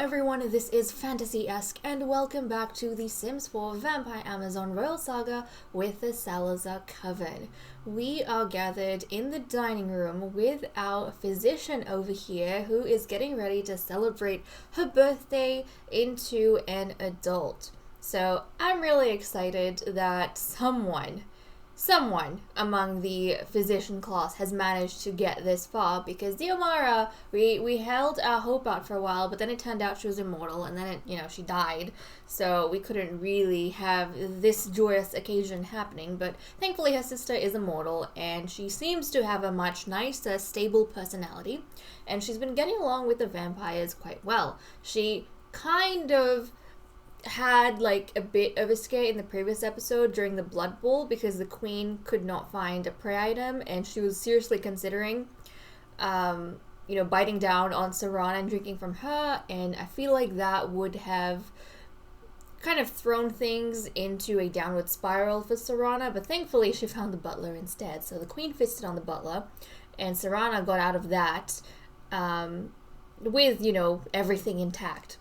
everyone, this is FantasyEsque, and welcome back to the Sims 4 Vampire Amazon Royal Saga with the Salazar Coven. We are gathered in the dining room with our physician over here who is getting ready to celebrate her birthday into an adult. So I'm really excited that someone among the physician class has managed to get this far, because Diomara, we held our hope out for a while, but then it turned out she was immortal, and then she died, so we couldn't really have this joyous occasion happening. But thankfully her sister is immortal, and she seems to have a much nicer, stable personality, and she's been getting along with the vampires quite well. She kind of had like a bit of a scare in the previous episode during the blood bowl, because the queen could not find a prey item, and she was seriously considering biting down on Serana and drinking from her, and I feel like that would have kind of thrown things into a downward spiral for Serana. But thankfully she found the butler instead, so the queen fisted on the butler, and Serana got out of that with everything intact.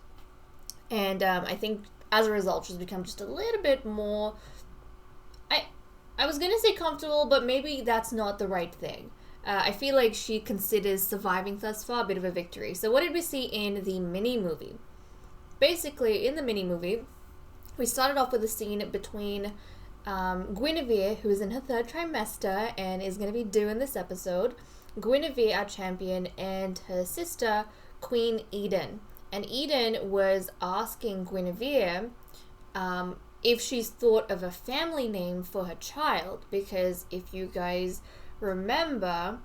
And I think as a result, she's become just a little bit more, I was going to say comfortable, but maybe that's not the right thing. I feel like she considers surviving thus far a bit of a victory. So what did we see in the mini-movie? Basically, in the mini-movie, we started off with a scene between Guinevere, who is in her third trimester and is going to be due in this episode, Guinevere, our champion, and her sister, Queen Eden. And Eden was asking Guinevere if she's thought of a family name for her child, because if you guys remember,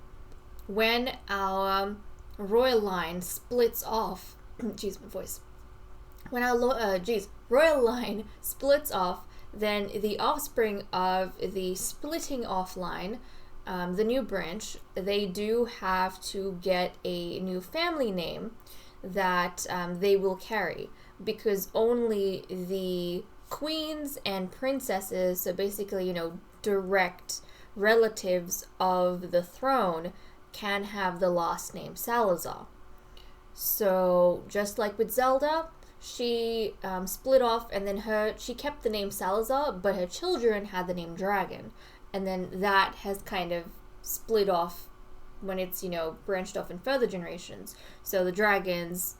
when our royal line splits off, when our royal line splits off, then the offspring of the splitting off line, the new branch, they do have to get a new family name that they will carry, because only the queens and princesses, so basically direct relatives of the throne, can have the last name Salazar. So just like with Zelda, she split off, and then she kept the name Salazar, but her children had the name Dragon, and then that has kind of split off when it's, branched off in further generations. So the dragons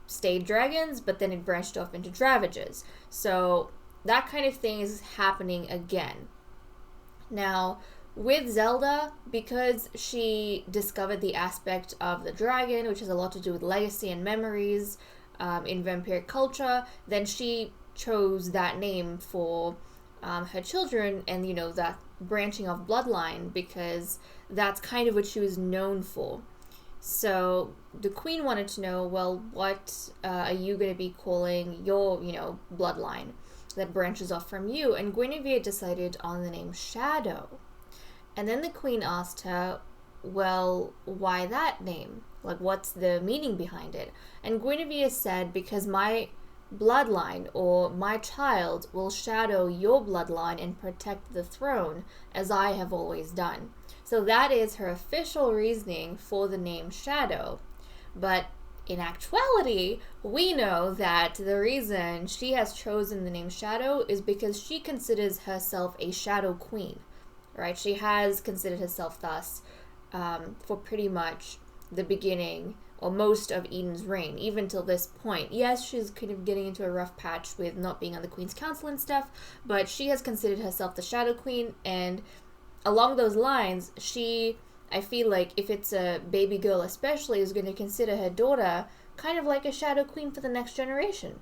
stayed dragons, but then it branched off into Dravages. So that kind of thing is happening again. Now, with Zelda, because she discovered the aspect of the dragon, which has a lot to do with legacy and memories in vampiric culture, then she chose that name for her children, and that branching off bloodline, because that's kind of what she was known for. So the queen wanted to know, well, what are you going to be calling your bloodline that branches off from you? And Guinevere decided on the name Shadow. And then the queen asked her, well, why that name? Like, what's the meaning behind it? And Guinevere said, because my bloodline, or my child, will shadow your bloodline and protect the throne, as I have always done. So that is her official reasoning for the name Shadow. But in actuality, we know that the reason she has chosen the name Shadow is because she considers herself a Shadow Queen, right? She has considered herself thus for pretty much the beginning or most of Eden's reign, even till this point. Yes, she's kind of getting into a rough patch with not being on the Queen's Council and stuff, but she has considered herself the Shadow Queen, and along those lines, I feel like if it's a baby girl especially, is going to consider her daughter kind of like a Shadow Queen for the next generation.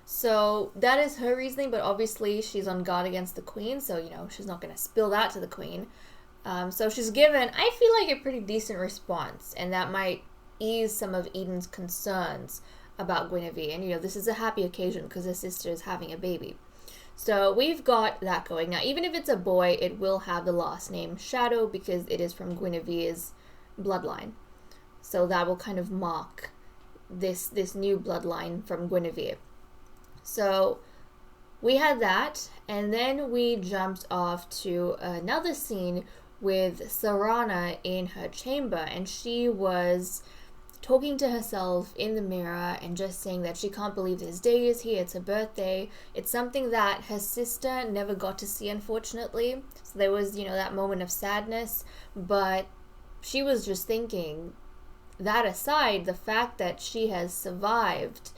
So that is her reasoning, but obviously she's on guard against the Queen, so, she's not going to spill that to the Queen. So she's given, I feel like, a pretty decent response, and that might ease some of Eden's concerns about Guinevere. And, this is a happy occasion because her sister is having a baby. So we've got that going. Now, even if it's a boy, it will have the last name Shadow because it is from Guinevere's bloodline. So that will kind of mark this new bloodline from Guinevere. So we had that, and then we jumped off to another scene with Serana in her chamber, and she was talking to herself in the mirror and just saying that she can't believe this day is here, it's her birthday. It's something that her sister never got to see, unfortunately. So there was, that moment of sadness, but she was just thinking, that aside, the fact that she has survived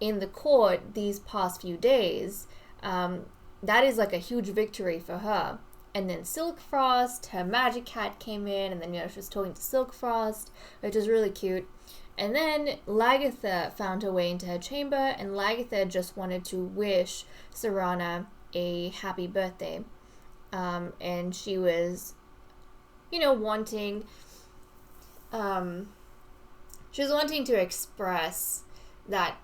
in the court these past few days, that is like a huge victory for her. And then Silkfrost, her magic cat, came in, and then, she was talking to Silkfrost, which was really cute. And then Lagertha found her way into her chamber, and Lagertha just wanted to wish Serana a happy birthday. And she was, wanting, she was wanting to express that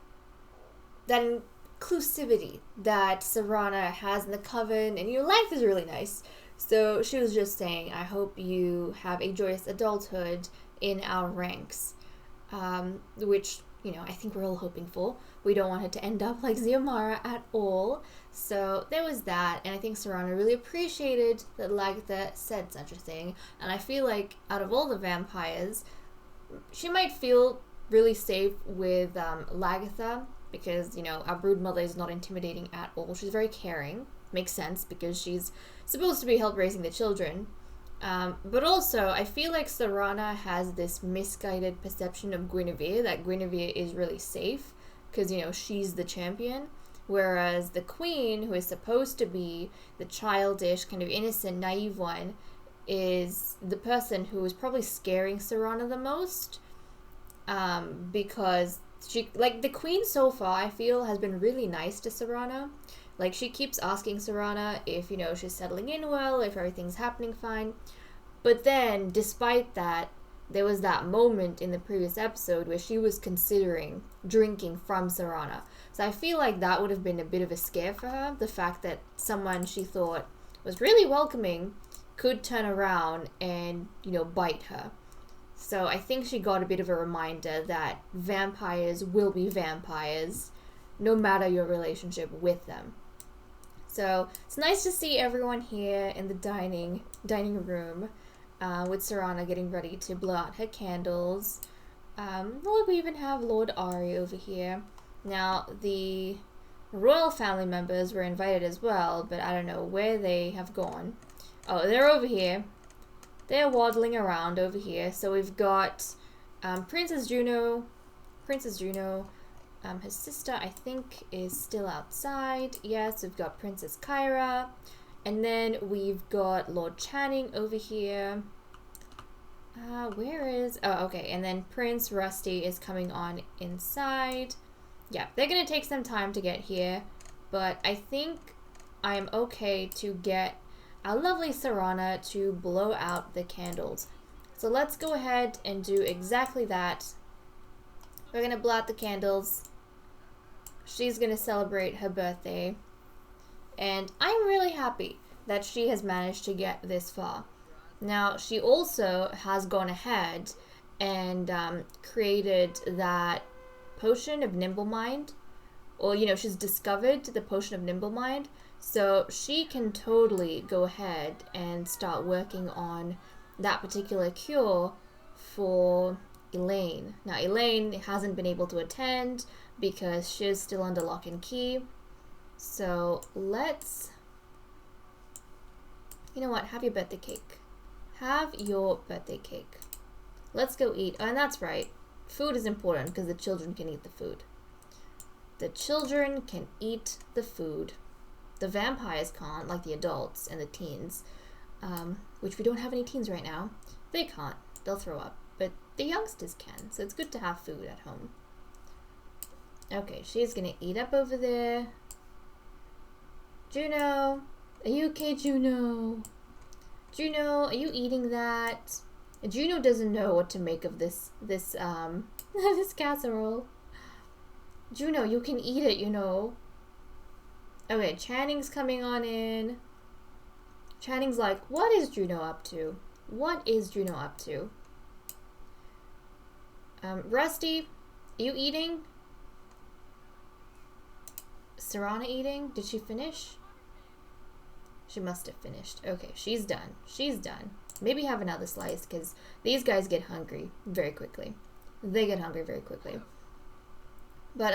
inclusivity that Serana has in the coven, and, life is really nice. So she was just saying, I hope you have a joyous adulthood in our ranks. Which, I think we're all hoping for. We don't want her to end up like Xiomara at all. So there was that, and I think Serana really appreciated that Lagertha said such a thing. And I feel like out of all the vampires, she might feel really safe with Lagertha because, our brood mother is not intimidating at all. She's very caring. Makes sense because she's supposed to be help raising the children. But also, I feel like Serana has this misguided perception of Guinevere, that Guinevere is really safe because, she's the champion. Whereas the queen, who is supposed to be the childish, kind of innocent, naive one, is the person who is probably scaring Serana the most. Because she, the queen so far, I feel, has been really nice to Serana. She keeps asking Serana if, she's settling in well, if everything's happening fine. But then, despite that, there was that moment in the previous episode where she was considering drinking from Serana. So I feel like that would have been a bit of a scare for her. The fact that someone she thought was really welcoming could turn around and, bite her. So I think she got a bit of a reminder that vampires will be vampires, no matter your relationship with them. So it's nice to see everyone here in the dining room with Serana getting ready to blow out her candles. Look, we even have Lord Ari over here. Now, the royal family members were invited as well, but I don't know where they have gone. Oh, they're over here. They're waddling around over here. So we've got Princess Juno. His sister, I think, is still outside. Yes, we've got Princess Kyra. And then we've got Lord Channing over here. Where is... Oh, okay. And then Prince Rusty is coming on inside. Yeah, they're going to take some time to get here. But I think I'm okay to get our lovely Serana to blow out the candles. So let's go ahead and do exactly that. We're going to blow out the candles. She's going to celebrate her birthday. And I'm really happy that she has managed to get this far. Now, she also has gone ahead and created that potion of Nimble Mind. Or, she's discovered the potion of Nimble Mind. So she can totally go ahead and start working on that particular cure for Elaine. Now, Elaine hasn't been able to attend because she's still under lock and key. So let's... You know what? Have your birthday cake. Have your birthday cake. Let's go eat. Oh, and that's right. Food is important because the children can eat the food. The children can eat the food. The vampires can't, like the adults and the teens. Which we don't have any teens right now. They can't. They'll throw up. But the youngsters can. So it's good to have food at home. Okay, she's gonna eat up over there. Juno! Are you okay, Juno? Juno, are you eating that? Juno doesn't know what to make of this this casserole. Juno, you can eat it, you know. Okay, Channing's coming on in. Channing's like, what is Juno up to? What is Juno up to? Rusty, are you eating? Serana eating? Did she finish? She must have finished. Okay, she's done. She's done. Maybe have another slice, because these guys get hungry very quickly. They get hungry very quickly. But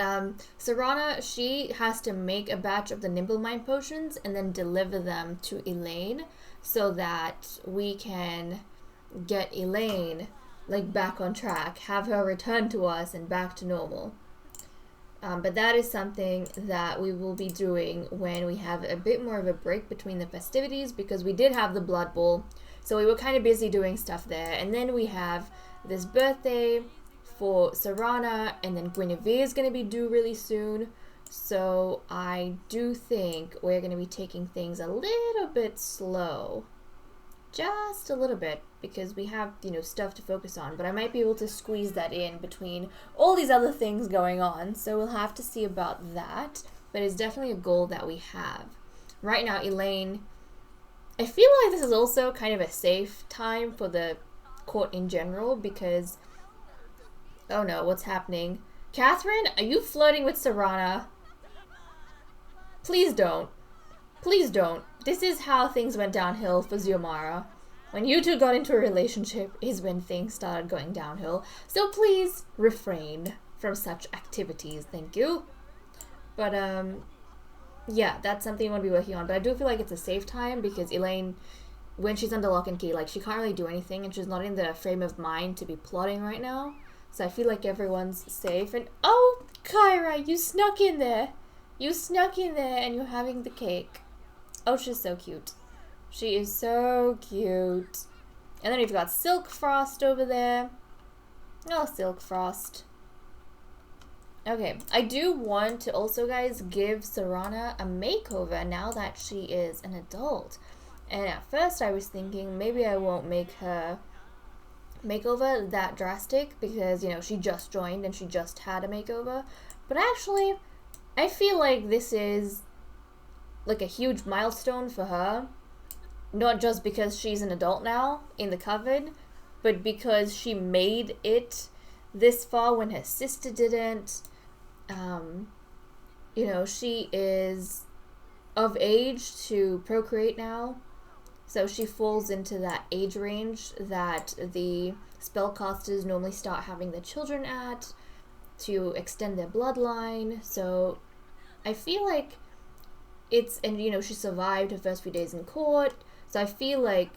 Serana, she has to make a batch of the Nimble Mind potions and then deliver them to Elaine so that we can get Elaine like back on track, have her return to us and back to normal. But that is something that we will be doing when we have a bit more of a break between the festivities, because we did have the Blood Bowl, so we were kind of busy doing stuff there. And then we have this birthday for Serana, and then Guinevere is going to be due really soon. So I do think we're going to be taking things a little bit slow. Just a little bit, because we have, you know, stuff to focus on. But I might be able to squeeze that in between all these other things going on. So we'll have to see about that. But it's definitely a goal that we have. Right now, Elaine, I feel like this is also kind of a safe time for the court in general, because... Oh no, what's happening? Catherine, are you flirting with Serana? Please don't. Please don't. This is how things went downhill for Xiomara. When you two got into a relationship is when things started going downhill. So please refrain from such activities. Thank you. But, yeah, that's something I want to be working on. But I do feel like it's a safe time because Elaine, when she's under lock and key, like, she can't really do anything and she's not in the frame of mind to be plotting right now. So I feel like everyone's safe. And, oh, Kyra, you snuck in there. You snuck in there and you're having the cake. Oh, she's so cute. She is so cute. And then we've got Silk Frost over there. Oh, Silk Frost. Okay, I do want to also, guys, give Serana a makeover now that she is an adult. And at first I was thinking maybe I won't make her makeover that drastic because, you know, she just joined and she just had a makeover. But actually, I feel like this is like a huge milestone for her. Not just because she's an adult now in the coven, but because she made it this far when her sister didn't. You know, she is of age to procreate now. So she falls into that age range that the spellcasters normally start having their children at to extend their bloodline. So I feel like it's, and you know, she survived her first few days in court. So I feel like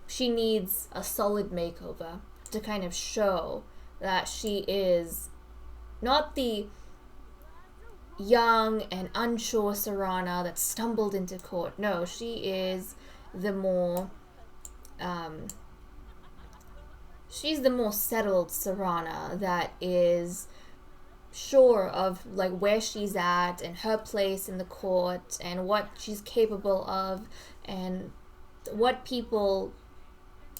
she needs a solid makeover to kind of show that she is not the young and unsure Serana that stumbled into court. No, she is the more, she's the more settled Serana that is sure of like where she's at and her place in the court and what she's capable of and what people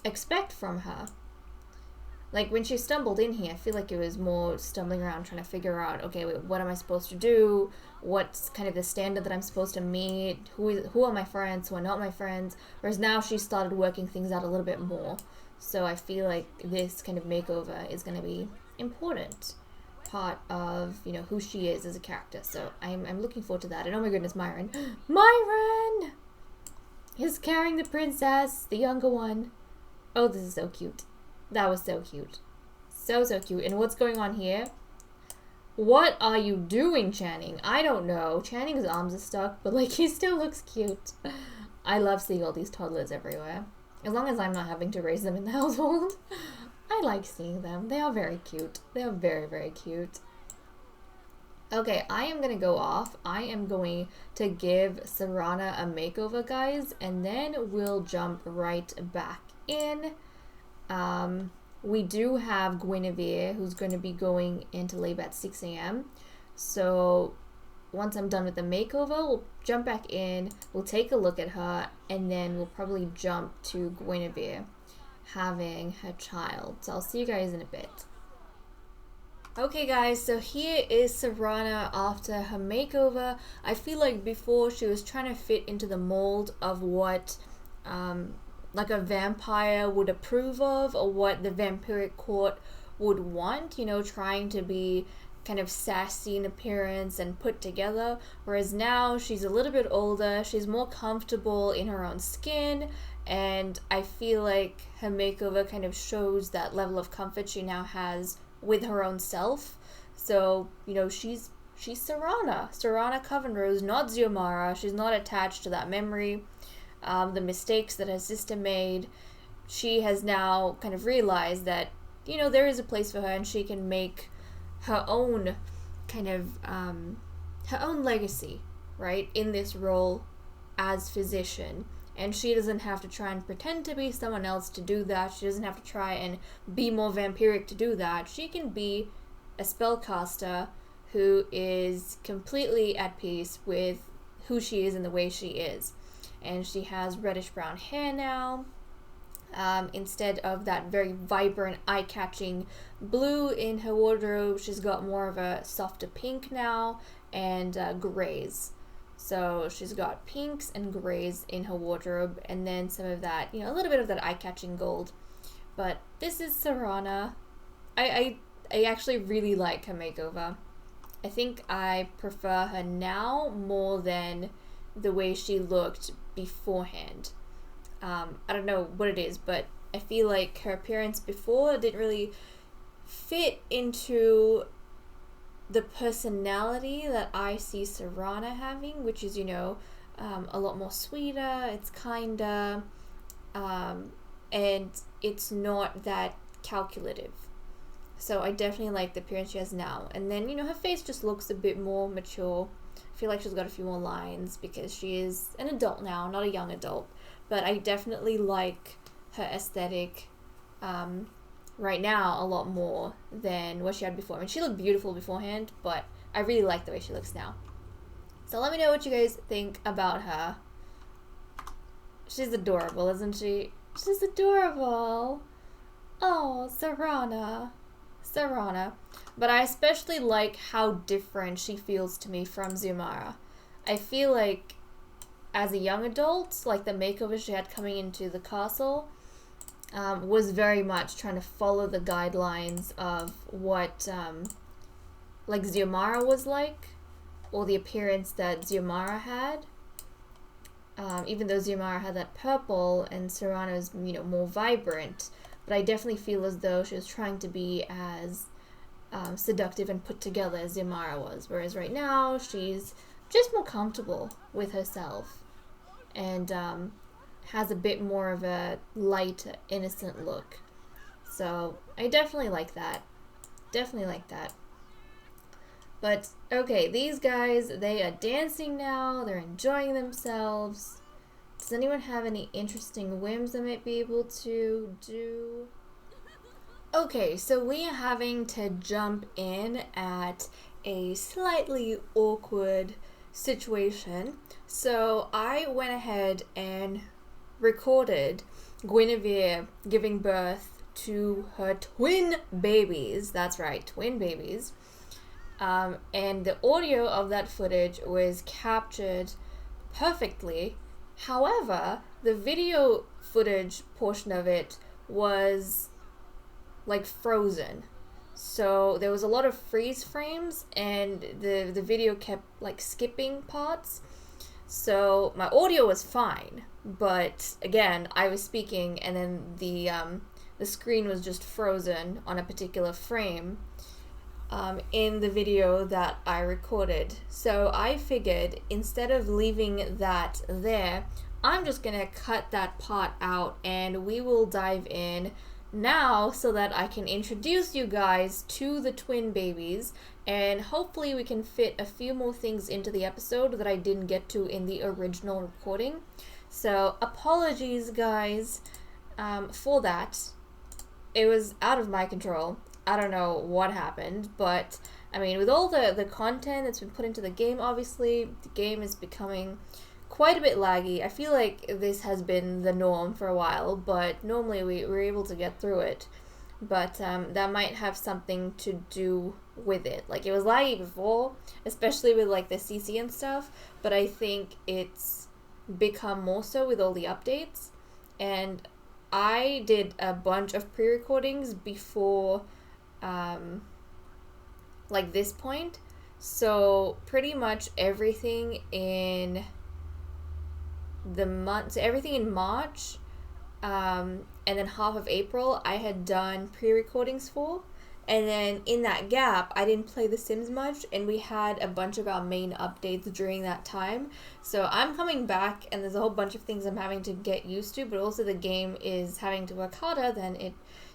expect from her. Like when she stumbled in here, I feel like it was more stumbling around trying to figure out, okay, wait, what am I supposed to do? What's kind of the standard that I'm supposed to meet? Who are my friends? Who are not my friends? Whereas now she started working things out a little bit more. So I feel like this kind of makeover is going to be important part of, you know, who she is as a character. So I'm looking forward to that. And oh my goodness, Myron. Myron is carrying the princess, the younger one. Oh, this is so cute. That was so cute. So, so cute. And what's going on here? What are you doing, Channing? I don't know. Channing's arms are stuck, but like he still looks cute. I love seeing all these toddlers everywhere. As long as I'm not having to raise them in the household. I like seeing them. They are very cute. They are very, very cute. Okay, I am gonna go off. I am going to give Serana a makeover, guys, and then we'll jump right back in. We do have Guinevere, who's going to be going into labor at 6 a.m. So once I'm done with the makeover, we'll jump back in, we'll take a look at her, and then we'll probably jump to Guinevere having her child. So I'll see you guys in a bit. Okay guys, so here is Serana after her makeover. I feel like before she was trying to fit into the mold of what like a vampire would approve of, or what the vampiric court would want, you know, trying to be kind of sassy in appearance and put together, whereas now she's a little bit older, she's more comfortable in her own skin, and I feel like her makeover kind of shows that level of comfort she now has with her own self. So, you know, she's Serana Covenrose, not Xiomara. She's not attached to that memory. The mistakes that her sister made, she has now kind of realized that, you know, there is a place for her and she can make her own kind of her own legacy, right, in this role as physician. And she doesn't have to try and pretend to be someone else to do that. She doesn't have to try and be more vampiric to do that. She can be a spellcaster who is completely at peace with who she is and the way she is. And she has reddish brown hair now. Instead of that very vibrant, eye-catching blue in her wardrobe, she's got more of a softer pink now, and grays. So she's got pinks and grays in her wardrobe, and then some of that, you know, a little bit of that eye-catching gold. But this is Serana. I actually really like her makeover. I think I prefer her now more than the way she looked beforehand. I don't know what it is, but I feel like her appearance before didn't really fit into the personality that I see Serana having, which is, you know, a lot more sweeter, it's kinder, and it's not that calculative. So I definitely like the appearance she has now. And then, you know, her face just looks a bit more mature. I feel like she's got a few more lines because she is an adult now, not a young adult. But I definitely like her aesthetic right now a lot more than what she had before. I mean, she looked beautiful beforehand, but I really like the way she looks now. So let me know what you guys think about her. She's adorable, isn't she? She's adorable. Oh, Serana. But I especially like how different she feels to me from Xiomara. I feel like as a young adult, like the makeover she had coming into the castle was very much trying to follow the guidelines of what like Xiomara was like, or the appearance that Xiomara had. Even though Xiomara had that purple and Serana's, you know, more vibrant, but I definitely feel as though she was trying to be as seductive and put together as Xiomara was, whereas right now she's just more comfortable with herself and has a bit more of a light, innocent look. So I definitely like that. But okay, these guys, they are dancing now, they're enjoying themselves. Does anyone have any interesting whims they might be able to do? Okay, so we are having to jump in at a slightly awkward situation. So I went ahead and recorded Guinevere giving birth to her twin babies. That's right, twin babies. And the audio of that footage was captured perfectly. However, the video footage portion of it was like frozen. So there was a lot of freeze frames and the video kept like skipping parts. So my audio was fine, but again, I was speaking and then the screen was just frozen on a particular frame in the video that I recorded. So I figured instead of leaving that there, I'm just gonna cut that part out and we will dive in now so that I can introduce you guys to the twin babies, and hopefully we can fit a few more things into the episode that I didn't get to in the original recording. So apologies guys for that. It was out of my control. I don't know what happened, but I mean, with all the content that's been put into the game, obviously the game is becoming quite a bit laggy. I feel like this has been the norm for a while, but normally we're able to get through it. But that might have something to do with it. Like, it was laggy before, especially with like the CC and stuff, but I think it's become more so with all the updates. And I did a bunch of pre-recordings before like this point, so pretty much everything in the month, so everything in March, and then half of April I had done pre-recordings for, and then in that gap I didn't play The Sims much, and we had a bunch of our main updates during that time. So I'm coming back and there's a whole bunch of things I'm having to get used to, but also the game is having to work harder than it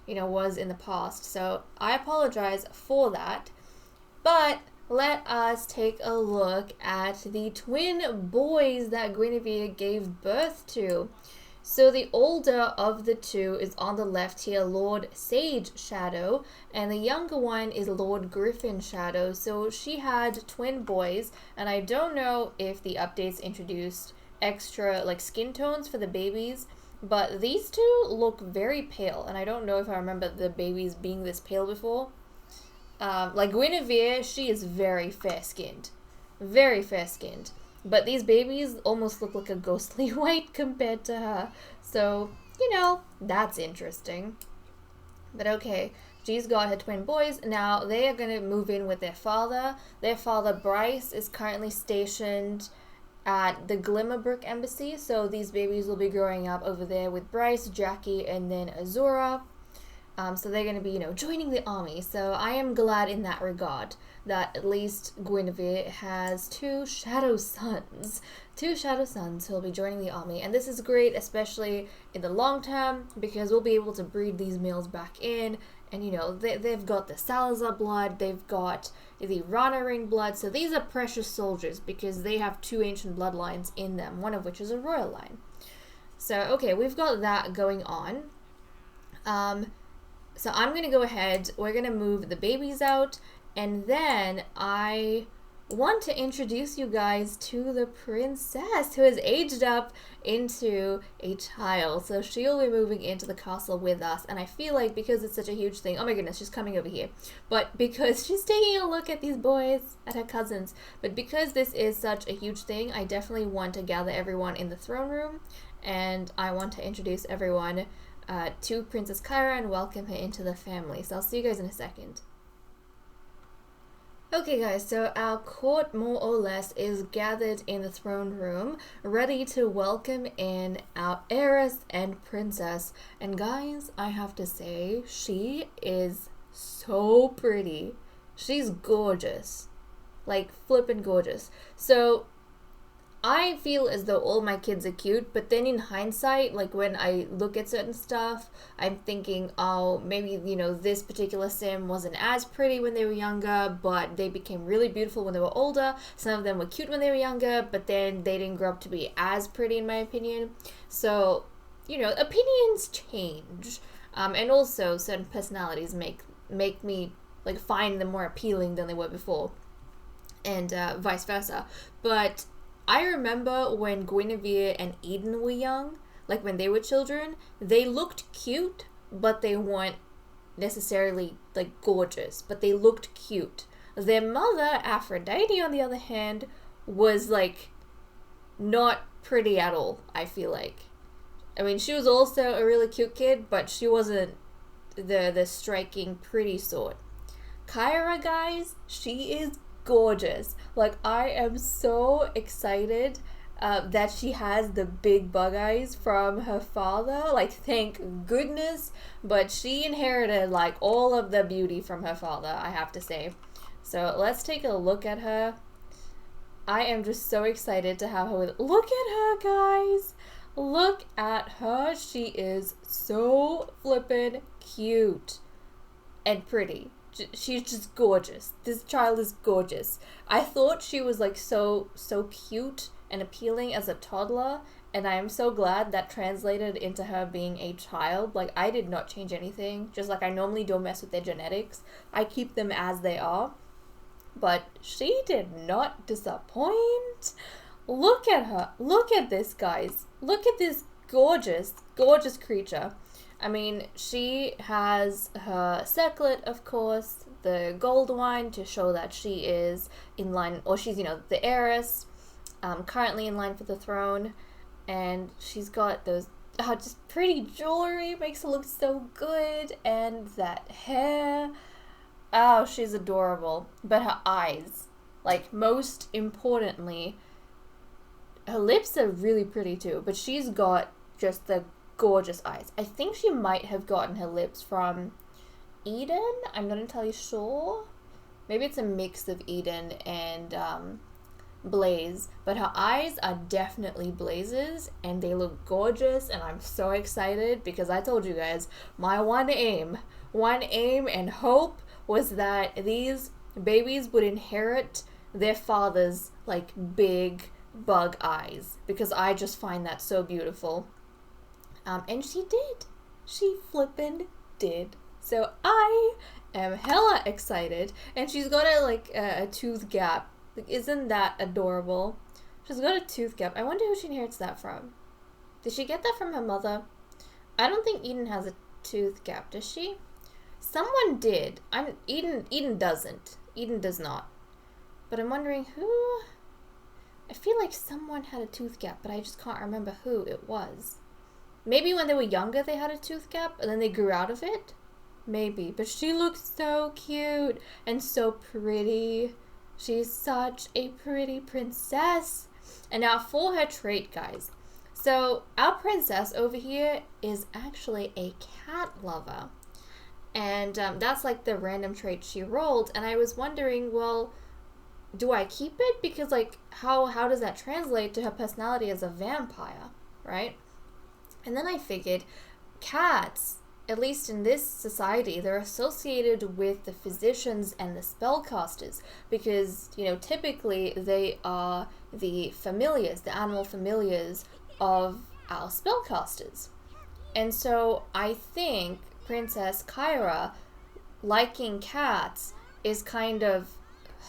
was in the past. So I apologize for that, but let us take a look at the twin boys that Guinevere gave birth to. So the older of the two is on the left here, Lord Sage Shadow, and the younger one is Lord Griffin Shadow. So she had twin boys, and I don't know if the updates introduced extra like skin tones for the babies, but these two look very pale, and I don't know if I remember the babies being this pale before. Like Guinevere, she is very fair-skinned. Very fair-skinned. But these babies almost look like a ghostly white compared to her. So, that's interesting. But okay, she's got her twin boys. Now, they are going to move in with their father. Their father, Bryce, is currently stationed at the Glimmerbrook Embassy. So these babies will be growing up over there with Bryce, Jackie, and then Azura. So they're going to be, joining the army. So I am glad in that regard that at least Guinevere has two shadow sons who will be joining the army. And this is great, especially in the long term, because we'll be able to breed these males back in. And, they've got the Salazar blood, they've got the Rana Ring blood. So these are precious soldiers because they have two ancient bloodlines in them, one of which is a royal line. So, okay, we've got that going on. So I'm going to go ahead, we're going to move the babies out, and then I want to introduce you guys to the princess who has aged up into a child. So she'll be moving into the castle with us, and I feel like because it's such a huge thing, oh my goodness, she's coming over here, but because she's taking a look at these boys, at her cousins, but because this is such a huge thing, I definitely want to gather everyone in the throne room, and I want to introduce everyone to Princess Kyra and welcome her into the family. So I'll see you guys in a second. Okay guys, so our court more or less is gathered in the throne room, ready to welcome in our heiress and princess. And guys, I have to say, she is so pretty. She's gorgeous. Like, flippin' gorgeous. So I feel as though all my kids are cute, but then in hindsight, like when I look at certain stuff, I'm thinking, oh, maybe, this particular sim wasn't as pretty when they were younger, but they became really beautiful when they were older. Some of them were cute when they were younger, but then they didn't grow up to be as pretty, in my opinion. So, opinions change. And also certain personalities make me, like, find them more appealing than they were before. And vice versa. But I remember when Guinevere and Eden were young, like when they were children, they looked cute, but they weren't necessarily like gorgeous, but they looked cute. Their mother, Aphrodite, on the other hand, was like not pretty at all, I feel like. I mean, she was also a really cute kid, but she wasn't the striking, pretty sort. Kyra, guys, she is gorgeous. Like, I am so excited that she has the big bug eyes from her father. Like, thank goodness. But she inherited, like, all of the beauty from her father, I have to say. So let's take a look at her. I am just so excited to have her with. Look at her, guys. Look at her. She is so flippin' cute and pretty. She's just gorgeous. This child is gorgeous. I thought she was like so cute and appealing as a toddler, and I am so glad that translated into her being a child. Like, I did not change anything. Just like I normally don't mess with their genetics. I keep them as they are. But she did not disappoint. Look at her. Look at this, guys. Look at this gorgeous, gorgeous creature. I mean, she has her circlet, of course, the gold wine to show that she is in line, or she's, the heiress, currently in line for the throne. And she's got those just pretty jewelry, makes her look so good. And that hair. Oh, she's adorable. But her eyes, like, most importantly, her lips are really pretty too, but she's got just the gorgeous eyes. I think she might have gotten her lips from Eden. I'm not entirely sure. Maybe it's a mix of Eden and Blaze, but her eyes are definitely Blaze's, and they look gorgeous, and I'm so excited because I told you guys, my one aim and hope was that these babies would inherit their father's, like, big bug eyes, because I just find that so beautiful. And she did. She flippin' did. So I am hella excited. And she's got a tooth gap. Like, isn't that adorable? She's got a tooth gap. I wonder who she inherits that from. Did she get that from her mother? I don't think Eden has a tooth gap, does she? Someone did. Eden doesn't. Eden does not. But I'm wondering who. I feel like someone had a tooth gap, but I just can't remember who it was. Maybe when they were younger they had a tooth gap and then they grew out of it? Maybe. But she looks so cute and so pretty. She's such a pretty princess. And now for her trait, guys. So our princess over here is actually a cat lover. And that's like the random trait she rolled. And I was wondering, well, do I keep it? Because, like, how does that translate to her personality as a vampire, right? And then I figured cats, at least in this society, they're associated with the physicians and the spellcasters because, typically they are the familiars, the animal familiars of our spellcasters. And so I think Princess Kyra liking cats is kind of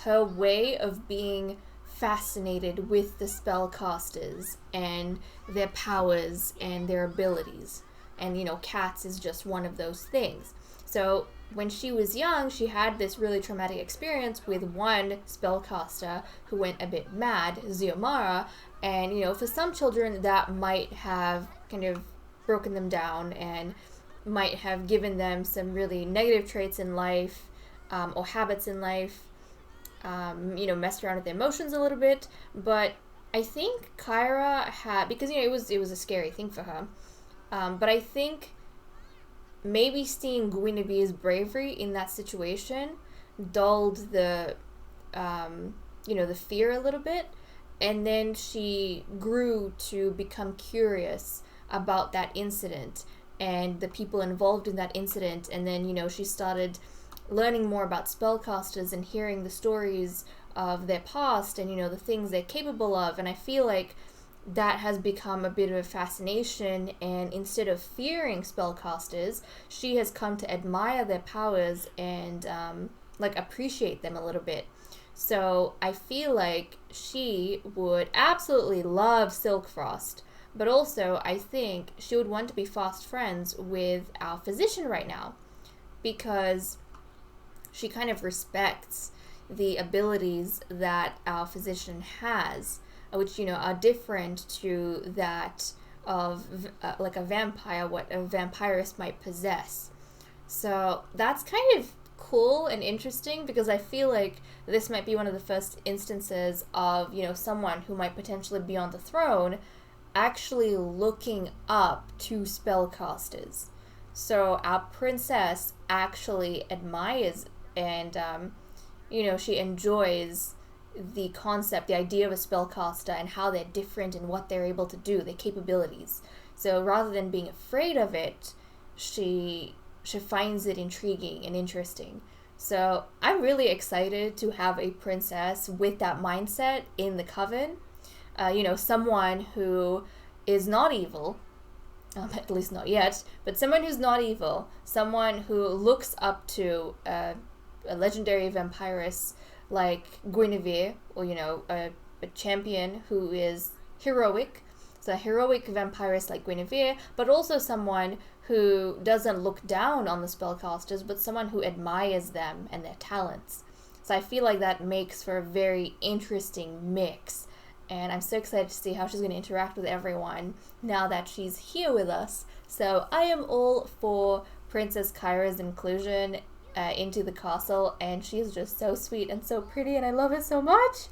her way of being fascinated with the spellcasters and their powers and their abilities. And, cats is just one of those things. So when she was young, she had this really traumatic experience with one spellcaster who went a bit mad, Xiomara. And, for some children, that might have kind of broken them down and might have given them some really negative traits in life or habits in life. Messed around with their emotions a little bit, but I think Kyra had, because it was a scary thing for her, but I think maybe seeing Guinevere's bravery in that situation dulled the the fear a little bit, and then she grew to become curious about that incident and the people involved in that incident, and then she started learning more about spellcasters and hearing the stories of their past and, the things they're capable of. And I feel like that has become a bit of a fascination. And instead of fearing spellcasters, she has come to admire their powers and, appreciate them a little bit. So I feel like she would absolutely love Silkfrost. But also, I think she would want to be fast friends with our physician right now. Because she kind of respects the abilities that our physician has, which, are different to that of like a vampire, what a vampirist might possess. So that's kind of cool and interesting because I feel like this might be one of the first instances of, you know, someone who might potentially be on the throne actually looking up to spellcasters. So our princess actually admires and, you know, she enjoys the concept, the idea of a spellcaster and how they're different and what they're able to do, their capabilities. So rather than being afraid of it, she finds it intriguing and interesting. So I'm really excited to have a princess with that mindset in the coven. You know, someone who is not evil, at least not yet, but someone who's not evil, someone who looks up to a legendary vampiress like Guinevere, or, you know, a champion who is heroic. So a heroic vampiress like Guinevere, but also someone who doesn't look down on the spellcasters, but someone who admires them and their talents. So I feel like that makes for a very interesting mix. And I'm so excited to see how she's going to interact with everyone now that she's here with us. So I am all for Princess Kyra's inclusion into the castle, and she's just so sweet and so pretty, and I love it so much.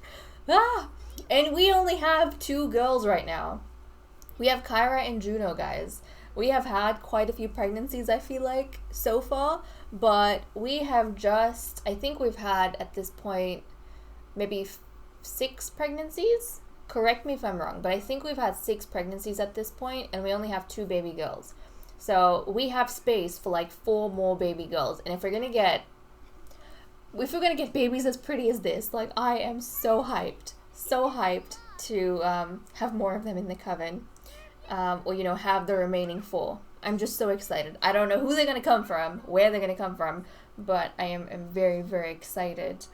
And we only have 2 girls right now. We have Kyra and Juno, guys. We have had quite a few pregnancies, I feel like, so far, but we have just, I think we've had at this point maybe 6 pregnancies. Correct me if I'm wrong, but I think we've had 6 pregnancies at this point, and we only have 2 baby girls. So we have space for like 4 more baby girls, and if we're gonna get babies as pretty as this, like, I am so hyped to have more of them in the coven, or, you know, have the remaining 4. I'm just so excited. I don't know who they're gonna come from, where they're gonna come from, but I am very, very excited.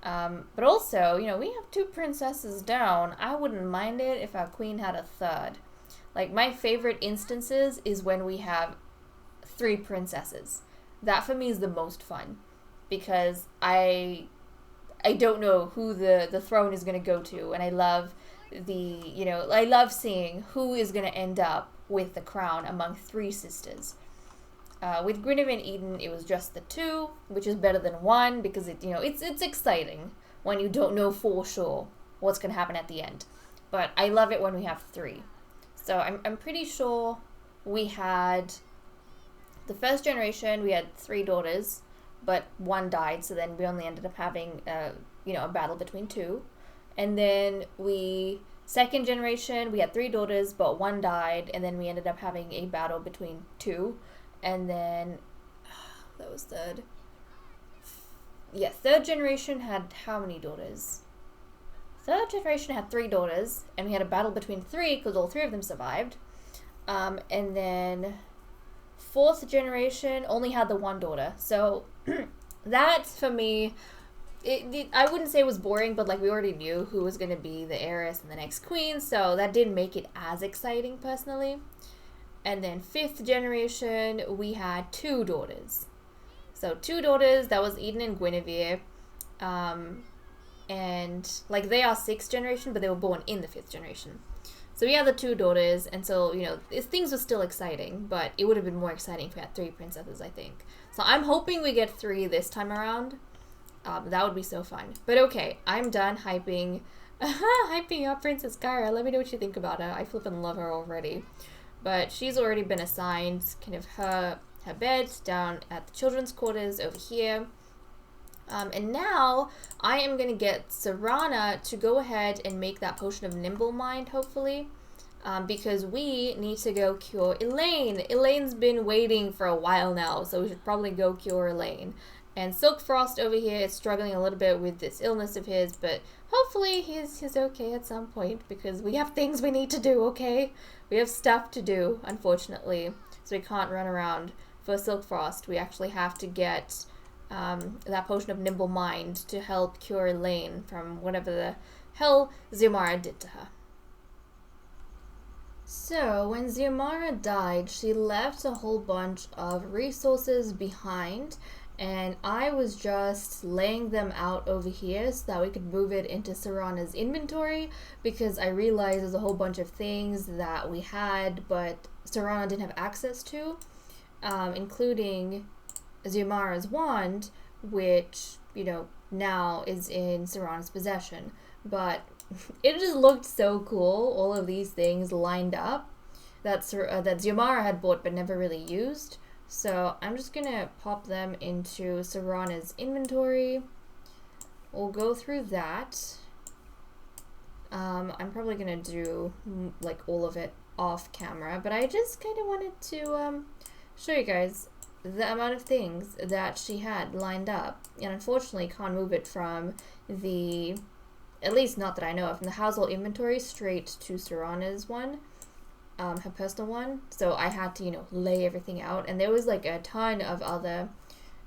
But also, you know, we have 2 princesses down. I wouldn't mind it if our queen had a 3rd. Like, my favorite instances is when we have 3 princesses. That for me is the most fun, because I don't know who the throne is going to go to, and I love I love seeing who is going to end up with the crown among 3 sisters. With Guinevere and Eden, it was just the 2, which is better than 1, because it's exciting when you don't know for sure what's going to happen at the end. But I love it when we have 3. So I'm pretty sure we had the first generation, we had 3 daughters, but 1 died, so then we only ended up having a battle between 2. And then second generation, we had 3 daughters, but 1 died, and then we ended up having a battle between 2. And then that was third. Yeah, third generation had how many daughters? Third generation had 3 daughters, and we had a battle between 3 because all 3 of them survived. And then fourth generation only had the 1 daughter. So that, for me, I wouldn't say it was boring, but like, we already knew who was going to be the heiress and the next queen, so that didn't make it as exciting personally. And then 5th generation, we had 2 daughters. So 2 daughters, that was Eden and Guinevere. And like, they are 6th generation, but they were born in the 5th generation. So we had the 2 daughters, and so, things were still exciting, but it would have been more exciting if we had 3 princesses, I think. So I'm hoping we get 3 this time around. That would be so fun. But okay, I'm done hyping up Princess Kyra. Let me know what you think about her. I flippin' love her already. But she's already been assigned kind of her bed down at the children's quarters over here. And now I am going to get Serana to go ahead and make that potion of nimble mind, hopefully. Because we need to go cure Elaine. Elaine's been waiting for a while now, so we should probably go cure Elaine. And Silk Frost over here is struggling a little bit with this illness of his, but hopefully he's okay at some point, because we have things we need to do, okay? We have stuff to do, unfortunately, so we can't run around. For Silk Frost, we actually have to get that potion of nimble mind to help cure Elaine from whatever the hell Xiomara did to her. So, when Xiomara died, she left a whole bunch of resources behind, and I was just laying them out over here so that we could move it into Serana's inventory, because I realized there's a whole bunch of things that we had but Serana didn't have access to, including Xiomara's wand, which, now is in Serana's possession. But it just looked so cool, all of these things lined up that Xiomara had bought but never really used. So I'm just gonna pop them into Serana's inventory. We'll go through that. I'm probably gonna do like all of it off camera, but I just kind of wanted to show you guys the amount of things that she had lined up, and unfortunately can't move it from the, at least not that I know of, from the household inventory straight to Serana's one, her personal one. So I had to, lay everything out, and there was like a ton of other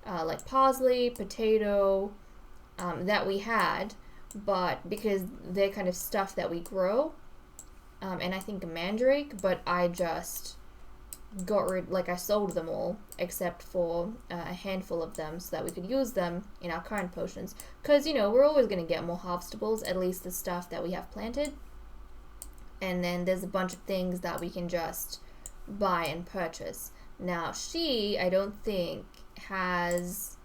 like parsley, potato, that we had, but because they're kind of stuff that we grow, and I think a mandrake, but I just got rid, like I sold them all except for a handful of them so that we could use them in our current potions, because we're always going to get more harvestables, at least the stuff that we have planted, and then there's a bunch of things that we can just buy and purchase. Now she, I don't think, has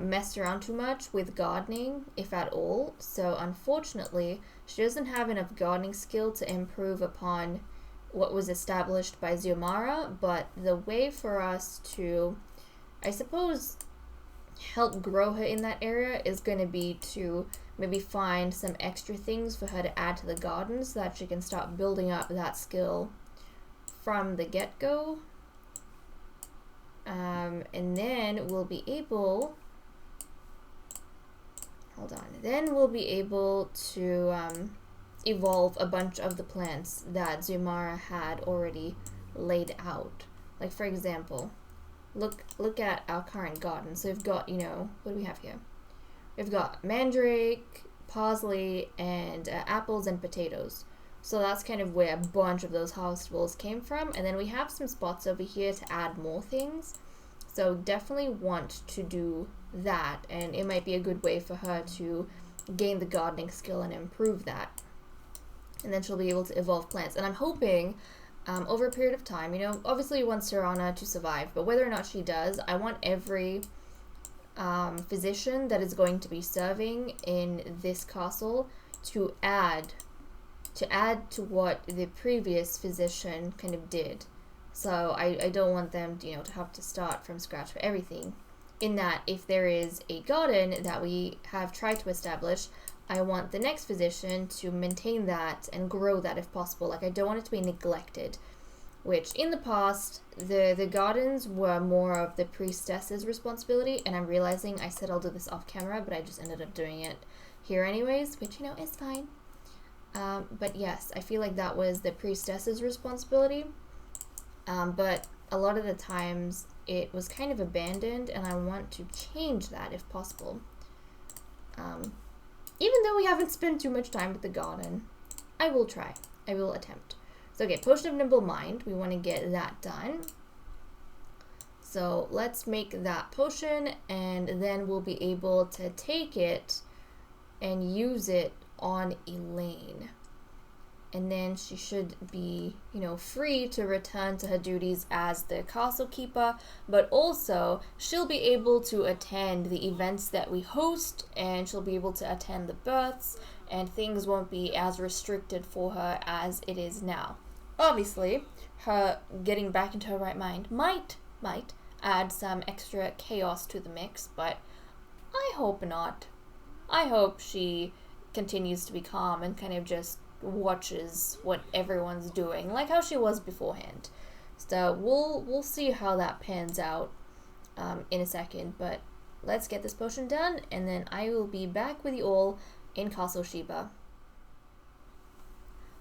messed around too much with gardening, if at all, so unfortunately she doesn't have enough gardening skill to improve upon what was established by Xiomara. But the way for us to, I suppose, help grow her in that area is going to be to maybe find some extra things for her to add to the garden so that she can start building up that skill from the get-go. And then we'll be able, then we'll be able to evolve a bunch of the plants that Xiomara had already laid out. Like, for example, look at our current garden. So we've got, what do we have here? We've got mandrake, parsley, and apples and potatoes. So that's kind of where a bunch of those harvestables came from. And then we have some spots over here to add more things. So definitely want to do that. And it might be a good way for her to gain the gardening skill and improve that. And then she'll be able to evolve plants. And I'm hoping, over a period of time, obviously you want Serana to survive, but whether or not she does, I want every physician that is going to be serving in this castle to add to what the previous physician kind of did. So I don't want them to have to start from scratch for everything. In that, if there is a garden that we have tried to establish, I want the next physician to maintain that and grow that if possible. Like, I don't want it to be neglected, which in the past, the gardens were more of the priestess's responsibility, and I'm realizing I said I'll do this off camera, but I just ended up doing it here anyways, which, is fine. But yes, I feel like that was the priestess's responsibility, but a lot of the times it was kind of abandoned, and I want to change that if possible. Even though we haven't spent too much time with the garden, I will try. I will attempt. So, okay, Potion of Nimble Mind. We want to get that done. So, let's make that potion, and then we'll be able to take it and use it on Elaine. And then she should be, free to return to her duties as the castle keeper, but also she'll be able to attend the events that we host, and she'll be able to attend the births, and things won't be as restricted for her as it is now. Obviously, her getting back into her right mind might add some extra chaos to the mix, but I hope not. I hope she continues to be calm and kind of just watches what everyone's doing, like how she was beforehand. So we'll see how that pans out in a second, but let's get this potion done, and then I will be back with you all in Castle Sheba.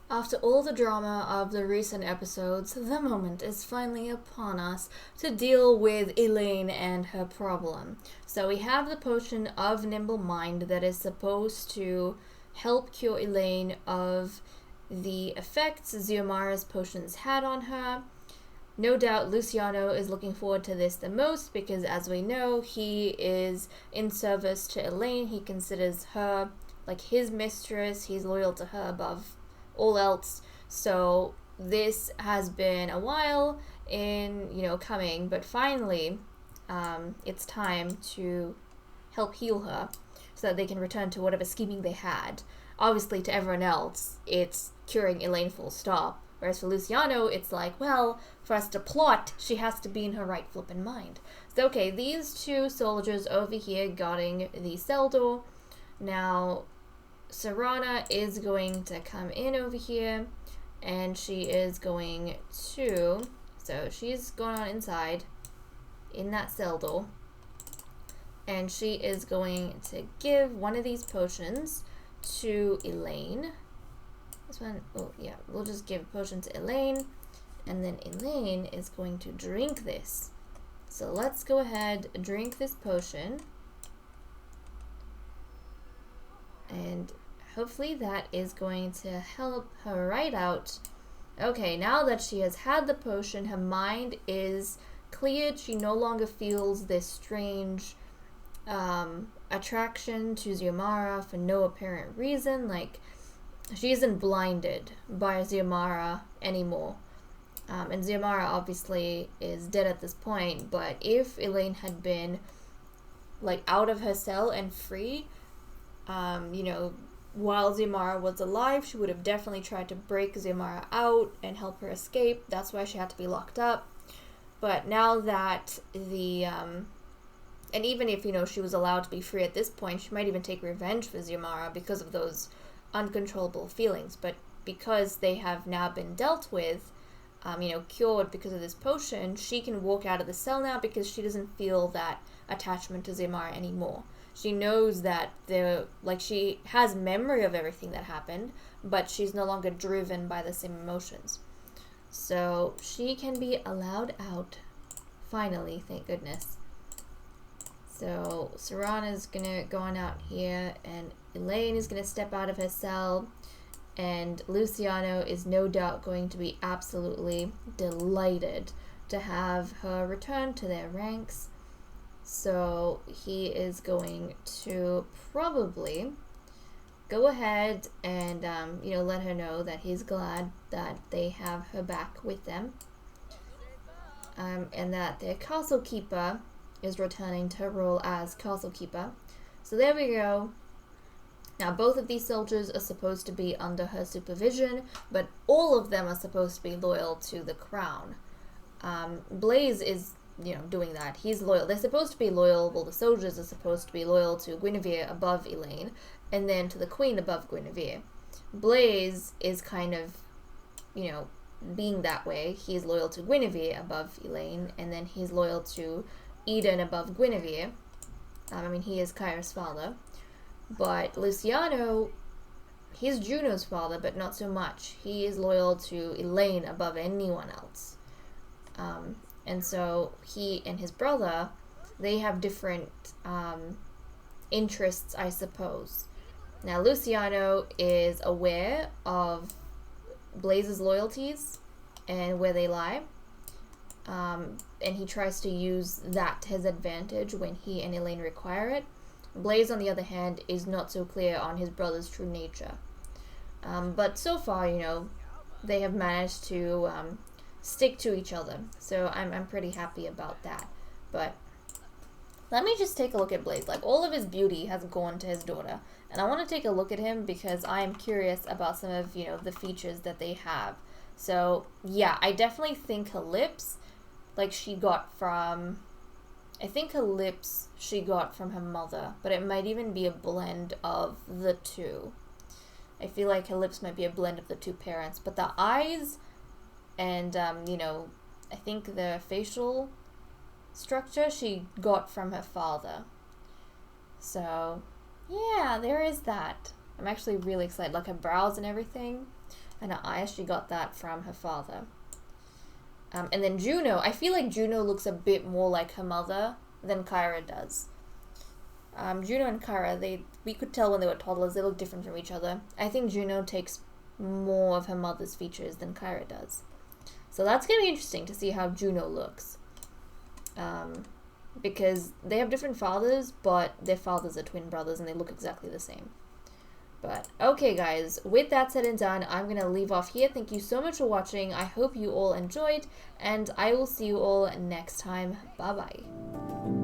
After all the drama of the recent episodes, the moment is finally upon us to deal with Elaine and her problem. So we have the Potion of Nimble Mind that is supposed to help cure Elaine of the effects Xiomara's potions had on her. No doubt Luciano is looking forward to this the most because, as we know, he is in service to Elaine. He considers her like his mistress. He's loyal to her above all else. So this has been a while in, coming, but finally it's time to help heal her so that they can return to whatever scheming they had. Obviously, to everyone else, it's curing Elaine full stop. Whereas for Luciano, it's like, well, for us to plot, she has to be in her right flippin' mind. So, okay, these two soldiers over here guarding the cell door. Now, Serana is going to come in over here, and she is going to... So, she's going on inside in that cell door. And she is going to give one of these potions to Elaine. This one, oh yeah, we'll just give a potion to Elaine, and then Elaine is going to drink this. So let's go ahead, drink this potion, and hopefully that is going to help her right out. Okay, now that she has had the potion, her mind is cleared. She no longer feels this strange attraction to Xiomara for no apparent reason. Like, she isn't blinded by Xiomara anymore. And Xiomara obviously is dead at this point, but if Elaine had been, like, out of her cell and free, you know, while Xiomara was alive, she would have definitely tried to break Xiomara out and help her escape. That's why she had to be locked up. But now that the, and even if, you know, she was allowed to be free at this point, she might even take revenge for Xiomara because of those uncontrollable feelings. But because they have now been dealt with, you know, cured because of this potion, she can walk out of the cell now because she doesn't feel that attachment to Xiomara anymore. She knows that she has memory of everything that happened, but she's no longer driven by the same emotions. So she can be allowed out, finally, thank goodness. So Serana is gonna go on out here, and Elaine is gonna step out of her cell, and Luciano is no doubt going to be absolutely delighted to have her return to their ranks. So he is going to probably go ahead and, you know, let her know that he's glad that they have her back with them. And that their castle keeper is returning to her role as castle keeper. So there we go. Now, both of these soldiers are supposed to be under her supervision, but all of them are supposed to be loyal to the crown. Blaze is, you know, doing that. He's loyal. They're supposed to be loyal. Well, the soldiers are supposed to be loyal to Guinevere above Elaine, and then to the queen above Guinevere. Blaze is kind of, you know, being that way. He's loyal to Guinevere above Elaine, and then he's loyal to Eden above Guinevere. I mean, he is Kyra's father. But Luciano, he's Juno's father, but not so much. He is loyal to Elaine above anyone else. And so he and his brother, they have different interests, I suppose. Now, Luciano is aware of Blaze's loyalties and where they lie. And he tries to use that to his advantage when he and Elaine require it. Blaze, on the other hand, is not so clear on his brother's true nature. But so far, you know, they have managed to stick to each other. So I'm pretty happy about that. But let me just take a look at Blaze. Like, all of his beauty has gone to his daughter. And I want to take a look at him because I am curious about some of, you know, the features that they have. So, yeah, I definitely think her lips, like, she got from... I think her lips she got from her mother, but it might even be a blend of the two. I feel like her lips might be a blend of the two parents, but the eyes and, you know, I think the facial structure she got from her father. So, yeah, there is that. I'm actually really excited. Like, her brows and everything, and her eyes, she got that from her father. And then Juno, I feel like Juno looks a bit more like her mother than Kyra does. Juno and Kyra, we could tell when they were toddlers, they look different from each other. I think Juno takes more of her mother's features than Kyra does. So that's going to be interesting to see how Juno looks. Because they have different fathers, but their fathers are twin brothers and they look exactly the same. But, okay guys, with that said and done, I'm going to leave off here. Thank you so much for watching. I hope you all enjoyed, and I will see you all next time. Bye-bye.